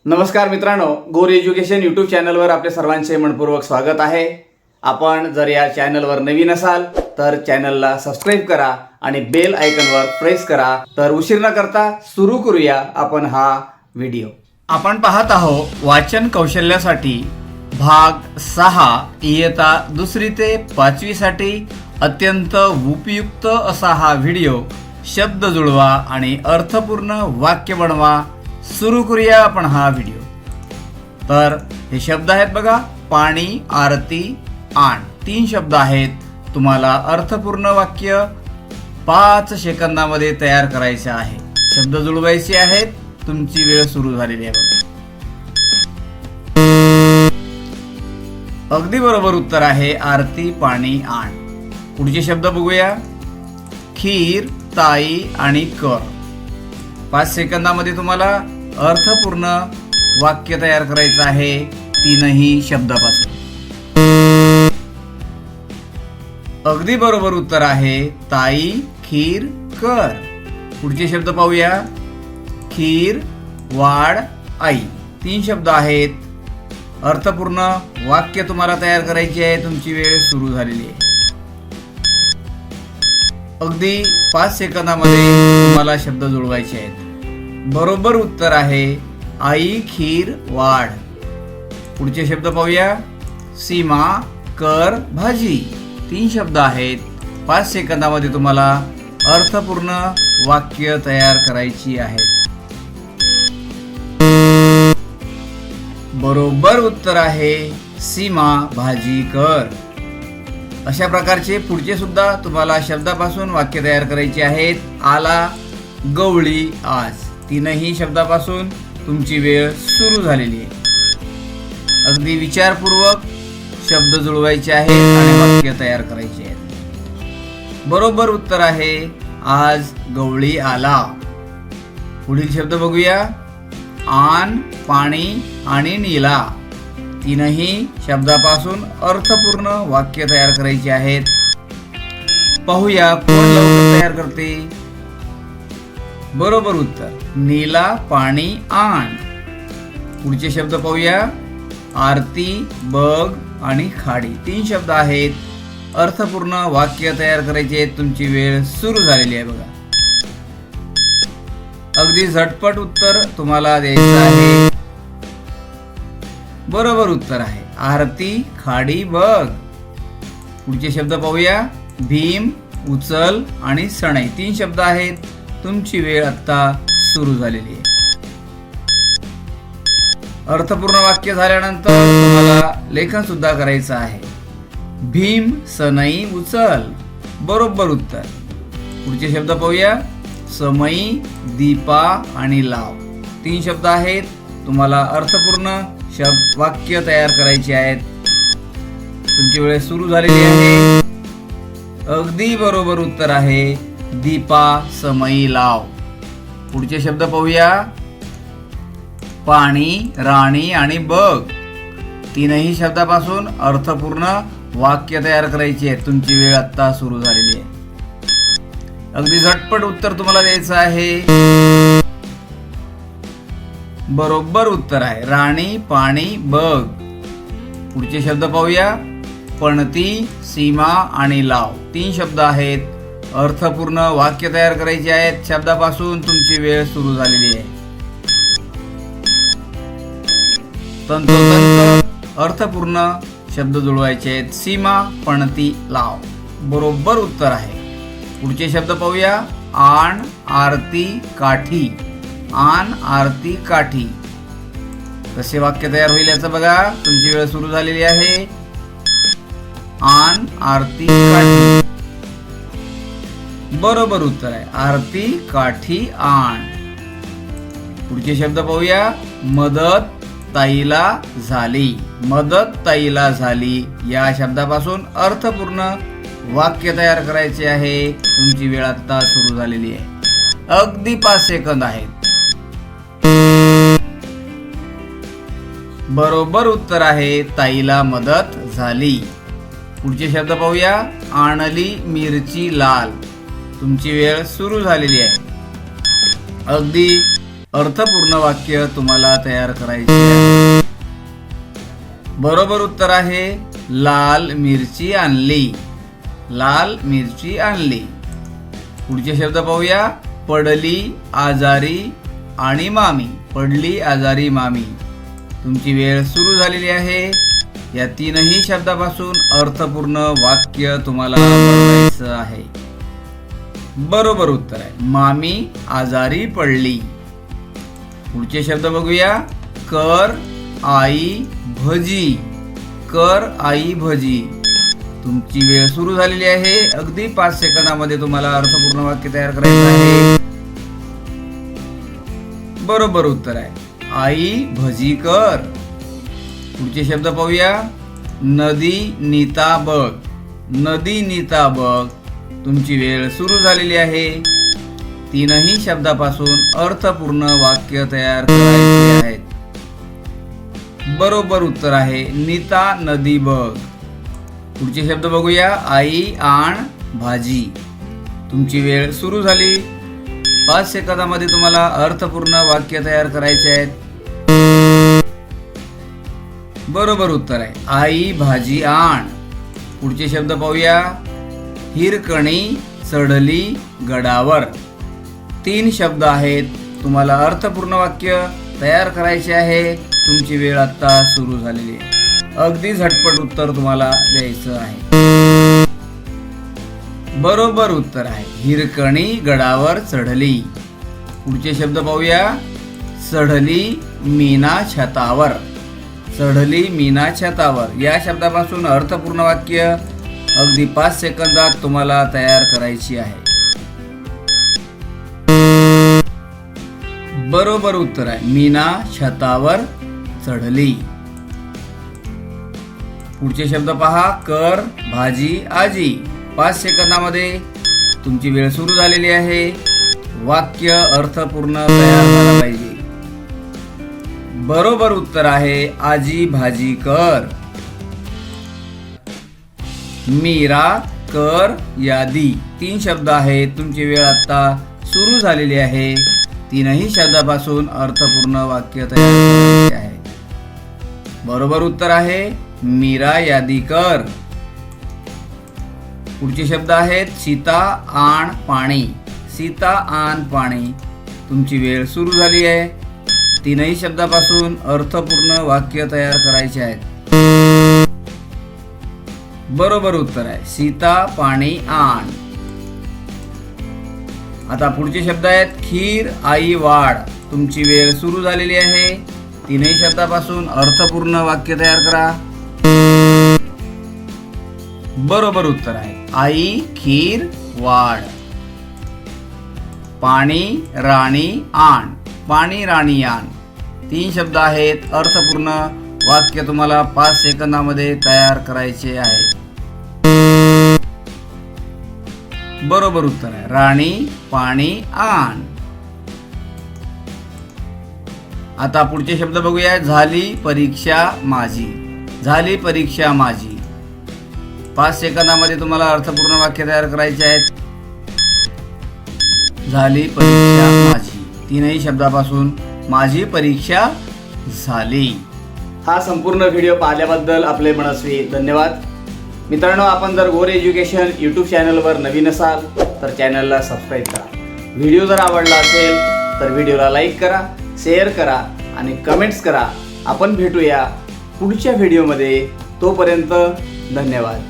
नमस्कार मित्रांनो, गोर एज्युकेशन यूट्यूब चॅनलवर आपले सर्वांचे मनपूर्वक स्वागत आहे। आपण जर या चॅनलवर नवीन असाल तर चॅनलला सबस्क्राइब करा आणि बेल आयकॉनवर प्रेस करा। तर उशीर न करता सुरू करूया आपण हा व्हिडिओ। आपण पाहत आहोत वाचन कौशल्यासाठी भाग 6 इयत्ता 2री ते 5वी साठी अत्यंत उपयुक्त असा हा व्हिडिओ। शब्द जुळवा आणि अर्थपूर्ण वाक्य बनवा। सुरू करूया आपण हा व्हिडिओ। तर हे शब्द आहेत बघा, पाणी, आरती, आण। 3 शब्द आहेत। तुम्हाला अर्थपूर्ण वाक्य 5 सेकंदामध्ये तयार करायचे आहे। शब्द जुळवायचे आहेत। तुमची वेळ सुरू झालेली आहे बघा। अगदी बरोबर उत्तर आहे आरती, पाणी, आण। पुढचे शब्द बघूया, खीर, ताई आणि कर। 5 सेकंदामध्ये तुम्हाला अर्थपूर्ण वाक्य तयार करायचं आहे 3ही शब्दापासून। अगदी बरोबर उत्तर आहे ताई, खीर, कर। पुढचे शब्द पाहूया, खीर, वाढ, आई। 3 शब्द आहेत। अर्थपूर्ण वाक्य तुम्हाला तयार करायचे आहे। तुमची वेळ सुरू झालेली आहे। अगदी 5 सेकंदामध्ये तुम्हाला शब्द जुळवायचे आहेत। बरोबर उत्तर आहे आई, खीर, वाढ। पुढचे शब्द पाहूया, सीमा, कर, भाजी। 3 शब्द आहेत। 5 सेकंदामध्ये तुम्हाला अर्थपूर्ण वाक्य तयार करायची आहेत। बरोबर उत्तर आहे सीमा, भाजी, कर। अशा प्रकारचे पुढचे सुद्धा तुम्हाला शब्दापासून वाक्य तयार करायचे आहेत। आला, गवळी, आज। 3ही शब्दापासून तुमची वेळ सुरू झालेली आहे। अगदी विचारपूर्वक शब्द जुळवायचे आहेत आणि वाक्य तयार करायचे आहेत। बरोबर उत्तर आहे आज गवळी आला। पुढील शब्द बघूया, आण, पाणी आणि नीला। 3ही शब्दापासून अर्थपूर्ण वाक्य तयार करायचे आहेत। पाहूया कोण लवकर तयार करते। बरोबर उत्तर नीला, पाणी, आण। पुढचे शब्द पाहूया, आरती, बग आणि खाडी। 3 शब्द आहेत। अर्थपूर्ण वाक्य तयार करायचे आहेत। तुमची वेळ सुरू झालेली आहे बघा। अगदी झटपट उत्तर तुम्हाला द्यायचं आहे। बरोबर उत्तर आहे आरती, खाडी, बग। पुढचे शब्द पाहूया, भीम, उचल आणि सणई। 3 शब्द आहेत। तुमची वेळ आता सुरू झालेली आहे। अर्थपूर्ण वाक्य झाल्यानंतर तुम्हाला लेखन सुद्धा करायचं आहे। भीम, सनई, उचल। बरोबर उत्तर। पुढचे शब्द पाहूया, समई, दीपा आणि लाव। 3 शब्द आहेत। तुम्हाला अर्थपूर्ण वाक्य तयार करायचे आहेत। तुमची वेळ सुरू झालेली आहे। अगदी बरोबर उत्तर आहे दीपा, समई, लाव। पुढचे शब्द पाहूया, पाणी, राणी आणि बग। 3ही शब्दापासून अर्थपूर्ण वाक्य तयार करायचे आहे। तुमची वेळ आता सुरू झालेली आहे। अगदी झटपट उत्तर तुम्हाला द्यायचं आहे। बरोबर उत्तर आहे राणी, पाणी, बग। पुढचे शब्द पाहूया, पणती, सीमा आणि लाव। 3 शब्द आहेत। अर्थपूर्ण वाक्य तयार करायचे आहेत। शब्दापासून तुमची वेळ सुरू झालेली आहे। तंतोतंत अर्थपूर्ण शब्द जुळवायचे आहेत। सीमा, पणती, लाव। बरोबर उत्तर आहे। पुढचे शब्द पाहूया, आण, आरती, काठी। आण, आरती, काठी। कसे वाक्य तयार होईल याचं बघा। तुमची वेळ सुरू झालेली आहे। आण, आरती, काठी। बरोबर उत्तर आहे आरती, काठी, आण। पुढचे शब्द पाहूया, मदत, ताईला झाली। मदत, ताईला झाली या शब्दापासून अर्थपूर्ण वाक्य तयार करायचे आहे। तुमची वेळ आता सुरू झालेली आहे। अगदी 5 सेकंद आहेत। बरोबर उत्तर आहे ताईला मदत झाली। पुढचे शब्द पाहूया, आणली मिरची लाल। तुमची वेळ सुरू झालेली आहे। अगदी अर्थपूर्ण वाक्य तुम्हाला तयार करायचे आहे. बरोबर उत्तर आहे लाल मिरची आणली. लाल मिरची आणली. पुढचे शब्द पाहूया. पडली, आजारी आणि मामी. पडली, आजारी, मामी. तुमची वेळ सुरू झालेली आहे. या तीनही शब्दापासून अर्थपूर्ण वाक्य तुम्हाला बनवायचं आहे. बरोबर उत्तर आहे मामी आजारी पडली. पुढचे शब्द बघूया. कर आई भजी. कर आई भजी. तुमची वेळ सुरू झालेली आहे. अगदी 5 सेकंदामध्ये तुम्हाला अर्थपूर्ण वाक्य तयार करायचं आहे. बरोबर उत्तर आहे आई भजी कर. पुढचे शब्द पाहूया. नदी नीता बघ. नदी नीता बघ. तुमची वेळ सुरू झालेली आहे. तीनही शब्दापासून अर्थपूर्ण वाक्य तयार करायचे आहेत. बरोबर उत्तर आहे नीता नदी बघ. पुढचे शब्द बघूया. आई आण भाजी. तुमची वेळ सुरू झाली. 5 सेकंदामध्ये तुम्हाला अर्थपूर्ण वाक्य तयार करायचे आहेत. बरोबर उत्तर आहे आई भाजी आण. पुढचे शब्द पाहूया. हिरकणी चढली गडावर. 3 शब्द आहेत. तुम्हाला अर्थपूर्ण वाक्य तयार करायचे आहे. तुमची वेळ आता सुरू झालेली आहे. अगदी झटपट उत्तर तुम्हाला द्यायचं आहे. बरोबर उत्तर आहे हिरकणी गडावर चढली. पुढचे शब्द पाहूया. चढली मीना छतावर. चढली मीना छतावर. या शब्दापासून अर्थपूर्ण वाक्य अगदी 5 सेकंदात तुम्हाला तयार करायची आहे. बरोबर उत्तर आहे मीना छतावर चढली. पुढचे शब्द पहा. कर भाजी आजी. 5 सेकंदामध्ये तुमची वेळ सुरू झालेली आहे. वाक्य अर्थपूर्ण तयार झाला पाहिजे. बरोबर उत्तर आहे आजी भाजी कर. मीरा कर यादी. 3 शब्द आहेत. तुमची वेळ आता सुरू झालेली आहे. तीनही शब्दापासून अर्थपूर्ण वाक्य तयार करायचे आहे. बरोबर उत्तर आहे मीरा यादी कर. पुढचे शब्द आहेत. सीता आण पाणी. सीता आण पाणी. तुमची वेळ सुरू झाली आहे. तीनही शब्दापासून अर्थपूर्ण वाक्य तयार करायचे आहेत. बरोबर उत्तर आहे सीता पाणी आण. आता पुढचे शब्द आहेत. खीर आई वाढ. तुमची वेळ सुरू झालेली आहे. तीनही शब्दापासून अर्थपूर्ण वाक्य तयार करा. बरोबर उत्तर आहे आई खीर वाढ. पाणी राणी आण. पाणी राणी आण. 3 शब्द आहेत. अर्थपूर्ण वाक्य तुम्हाला 5 सेकंदामध्ये तयार करायचे आहे. बरोबर उत्तर आहे राणी पाणी आण. आता पुढचे शब्द बघूया. झाली परीक्षा माझी. झाली परीक्षा माझी. 5 सेकंदामध्ये तुम्हाला अर्थपूर्ण वाक्य तयार करायचे आहेत. झाली परीक्षा माझी. तीनही शब्दापासून माझी परीक्षा झाली. हा संपूर्ण व्हिडिओ पाहिल्याबद्दल आपले मनस्वी धन्यवाद. मित्रांनो, आपण जर गोरे एज्युकेशन यूट्यूब चॅनलवर नवीन असाल तर चॅनलला सबस्क्राईब करा. व्हिडिओ जर आवडला असेल तर व्हिडिओला लाईक करा, शेअर करा आणि कमेंट्स करा. आपण भेटूया पुढच्या व्हिडिओमध्ये. तोपर्यंत धन्यवाद.